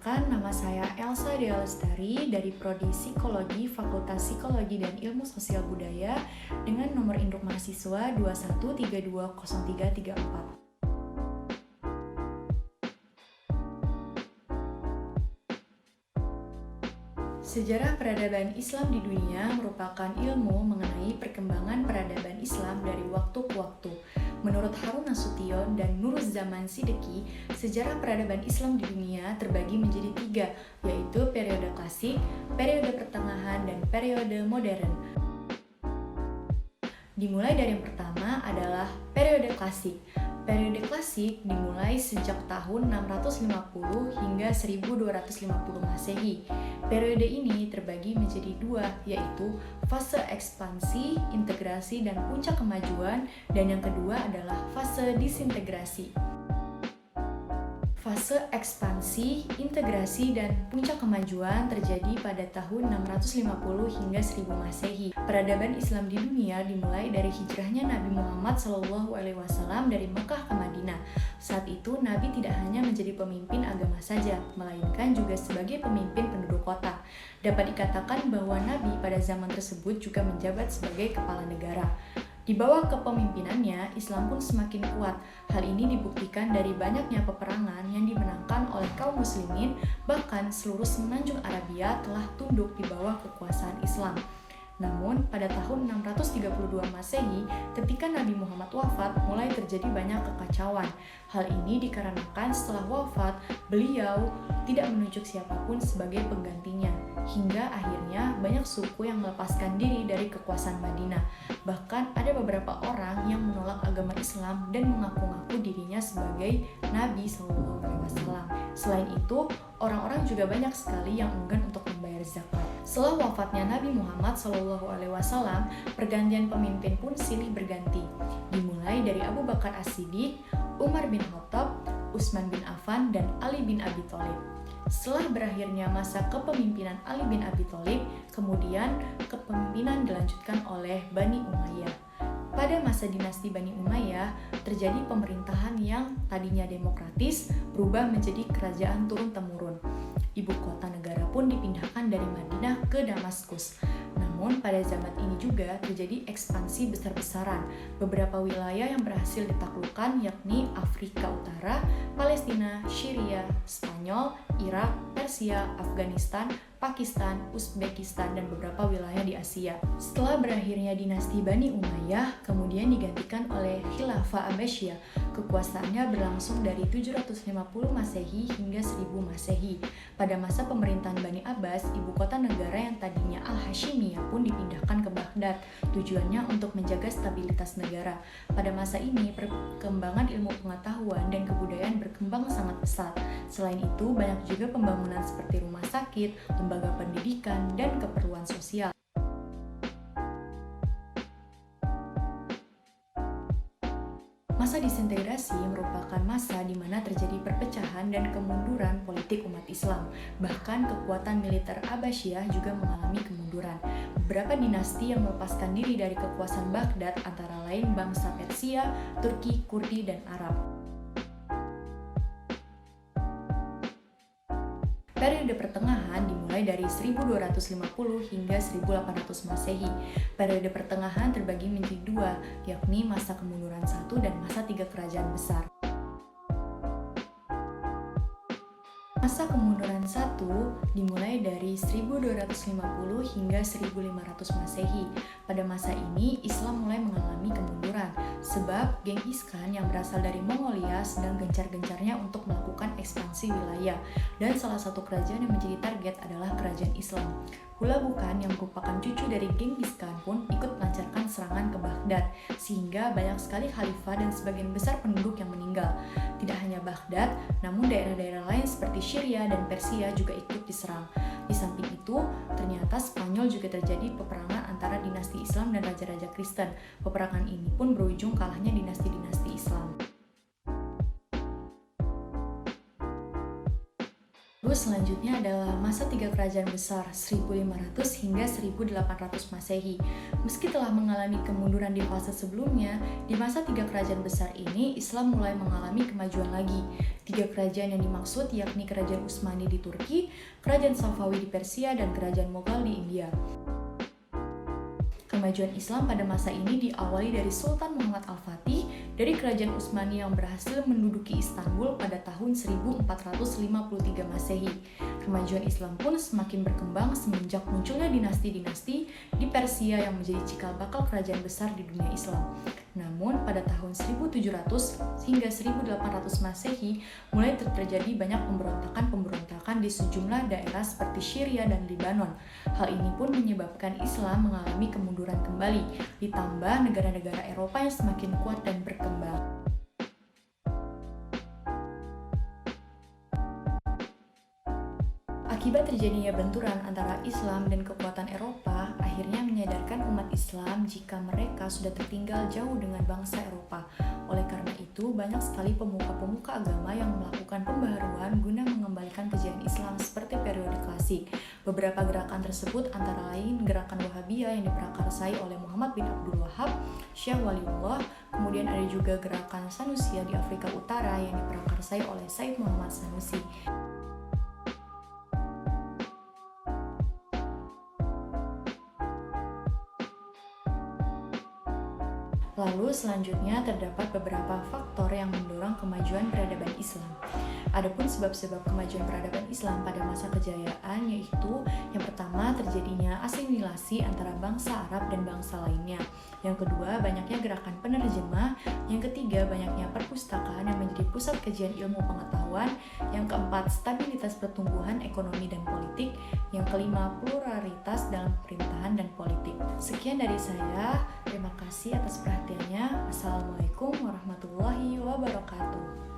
Perkenalkan, nama saya Elsa Dea Lestari dari Prodi Psikologi Fakultas Psikologi dan Ilmu Sosial Budaya dengan nomor induk mahasiswa 21320334. Sejarah peradaban Islam di dunia merupakan ilmu mengenai perkembangan peradaban Islam dari waktu ke waktu. Menurut Harun Nasution dan Nuruzzaman Siddiqui, sejarah peradaban Islam di dunia terbagi menjadi 3, yaitu periode klasik, periode pertengahan, dan periode modern. Dimulai dari yang pertama adalah periode klasik. Periode klasik dimulai sejak tahun 650 hingga 1250 Masehi. Periode ini terbagi menjadi 2, yaitu fase ekspansi, integrasi, dan puncak kemajuan, dan yang kedua adalah fase disintegrasi. Fase ekspansi, integrasi, dan puncak kemajuan terjadi pada tahun 650 hingga 1000 Masehi. Peradaban Islam di dunia dimulai dari hijrahnya Nabi Muhammad SAW dari Mekah ke Madinah. Saat itu, Nabi tidak hanya menjadi pemimpin agama saja, melainkan juga sebagai pemimpin penduduk kota. Dapat dikatakan bahwa Nabi pada zaman tersebut juga menjabat sebagai kepala negara. Di bawah kepemimpinannya, Islam pun semakin kuat. Hal ini dibuktikan dari banyaknya peperangan yang dimenangkan oleh kaum muslimin, bahkan seluruh semenanjung Arabia telah tunduk di bawah kekuasaan Islam. Namun, pada tahun 632 Masehi, ketika Nabi Muhammad wafat, mulai terjadi banyak kekacauan. Hal ini dikarenakan setelah wafat, beliau tidak menunjuk siapapun sebagai penggantinya. Hingga akhirnya banyak suku yang melepaskan diri dari kekuasaan Madinah. Bahkan ada beberapa orang yang menolak agama Islam dan mengaku-ngaku dirinya sebagai Nabi SAW. Selain itu, orang-orang juga banyak sekali yang enggan untuk membayar zakat. Setelah wafatnya Nabi Muhammad SAW, pergantian pemimpin pun silih berganti. Dimulai dari Abu Bakar As-Siddiq, Umar bin Khattab, Utsman bin Affan, dan Ali bin Abi Thalib. Setelah berakhirnya masa kepemimpinan Ali bin Abi Thalib, kemudian kepemimpinan dilanjutkan oleh Bani Umayyah. Pada masa dinasti Bani Umayyah, terjadi pemerintahan yang tadinya demokratis berubah menjadi kerajaan turun-temurun. Ibu kota negara pun dipindahkan dari Madinah ke Damaskus. Namun pada zaman ini juga terjadi ekspansi besar-besaran. Beberapa wilayah yang berhasil ditaklukkan yakni Afrika Utara, Palestina, Syria, Spanyol, Irak, Persia, Afghanistan, Pakistan, Uzbekistan, dan beberapa wilayah di Asia. Setelah berakhirnya dinasti Bani Umayyah, kemudian digantikan oleh Khilafah Abbasiyah. Kekuasaannya berlangsung dari 750 Masehi hingga 1000 Masehi. Pada masa pemerintahan Bani Abbas, ibu kota negara yang tadinya Al-Hashimiyah pun dipindahkan ke Baghdad, tujuannya untuk menjaga stabilitas negara. Pada masa ini, perkembangan ilmu pengetahuan dan kebudayaan berkembang sangat pesat. Selain itu, banyak juga pembangunan seperti rumah sakit, lembaga pendidikan, dan keperluan sosial. Masa disintegrasi merupakan masa di mana terjadi perpecahan dan kemunduran politik umat Islam. Bahkan kekuatan militer Abbasiyah juga mengalami kemunduran. Beberapa dinasti yang melepaskan diri dari kekuasaan Baghdad antara lain bangsa Persia, Turki, Kurdi, dan Arab. Periode pertengahan dimulai dari 1250 hingga 1800 Masehi. Periode pertengahan terbagi menjadi 2, yakni masa kemunduran 1 dan masa 3 kerajaan besar. Masa kemunduran 1 dimulai dari 1250 hingga 1500 Masehi. Pada masa ini, Islam mulai mengalami kemunduran, sebab Genghis Khan yang berasal dari Mongolia sedang gencar-gencarnya untuk melakukan ekspansi wilayah, dan salah satu kerajaan yang menjadi target adalah kerajaan Islam. Hulagu Khan yang merupakan cucu dari Genghis Khan pun ikut melancarkan serangan ke Baghdad, sehingga banyak sekali khalifah dan sebagian besar penduduk yang meninggal. Tidak hanya Baghdad, namun daerah-daerah lain seperti Syria dan Persia juga ikut diserang. Di samping itu, ternyata Spanyol juga terjadi peperangan antara dinasti Islam dan raja-raja Kristen. Peperangan ini pun berujung kalahnya dinasti-dinasti Islam. Lalu selanjutnya adalah masa tiga kerajaan besar 1500 hingga 1800 Masehi. Meski telah mengalami kemunduran di fase sebelumnya, di masa tiga kerajaan besar ini Islam mulai mengalami kemajuan lagi. Tiga kerajaan yang dimaksud yakni Kerajaan Utsmani di Turki, Kerajaan Safawi di Persia, dan Kerajaan Mughal di India. Kemajuan Islam pada masa ini diawali dari Sultan Muhammad Al-Fatih dari Kerajaan Utsmani yang berhasil menduduki Istanbul pada tahun 1453 Masehi. Kemajuan Islam pun semakin berkembang semenjak munculnya dinasti-dinasti di Persia yang menjadi cikal bakal kerajaan besar di dunia Islam. Namun pada tahun 1700 hingga 1800 Masehi mulai terjadi banyak pemberontakan di sejumlah daerah seperti Syria dan Lebanon. Hal ini pun menyebabkan Islam mengalami kemunduran kembali, ditambah negara-negara Eropa yang semakin kuat dan berkembang. Akibat terjadinya benturan antara Islam dan kekuatan Eropa, akhirnya menyadarkan umat Islam jika mereka sudah tertinggal jauh dengan bangsa Eropa. Oleh karena itu, banyak sekali pemuka-pemuka agama yang melakukan pembaharuan guna mengembalikan kejayaan Islam seperti periode klasik. Beberapa gerakan tersebut antara lain gerakan Wahabiyah yang diprakarsai oleh Muhammad bin Abdul Wahab, Syekh Waliullah, kemudian ada juga gerakan Sanusiyah di Afrika Utara yang diprakarsai oleh Said Muhammad Sanusi. Lalu selanjutnya terdapat beberapa faktor yang mendorong kemajuan peradaban Islam. Adapun sebab-sebab kemajuan peradaban Islam pada masa kejayaan yaitu yang pertama terjadinya asimilasi antara bangsa Arab dan bangsa lainnya. Yang kedua, banyaknya gerakan penerjemah. Yang ketiga, banyaknya perpustakaan yang menjadi pusat kajian ilmu pengetahuan. Yang keempat, stabilitas pertumbuhan ekonomi dan politik. Yang kelima, pluralitas dalam pemerintahan dan politik. Sekian dari saya. Terima kasih atas perhatiannya. Assalamualaikum warahmatullahi wabarakatuh.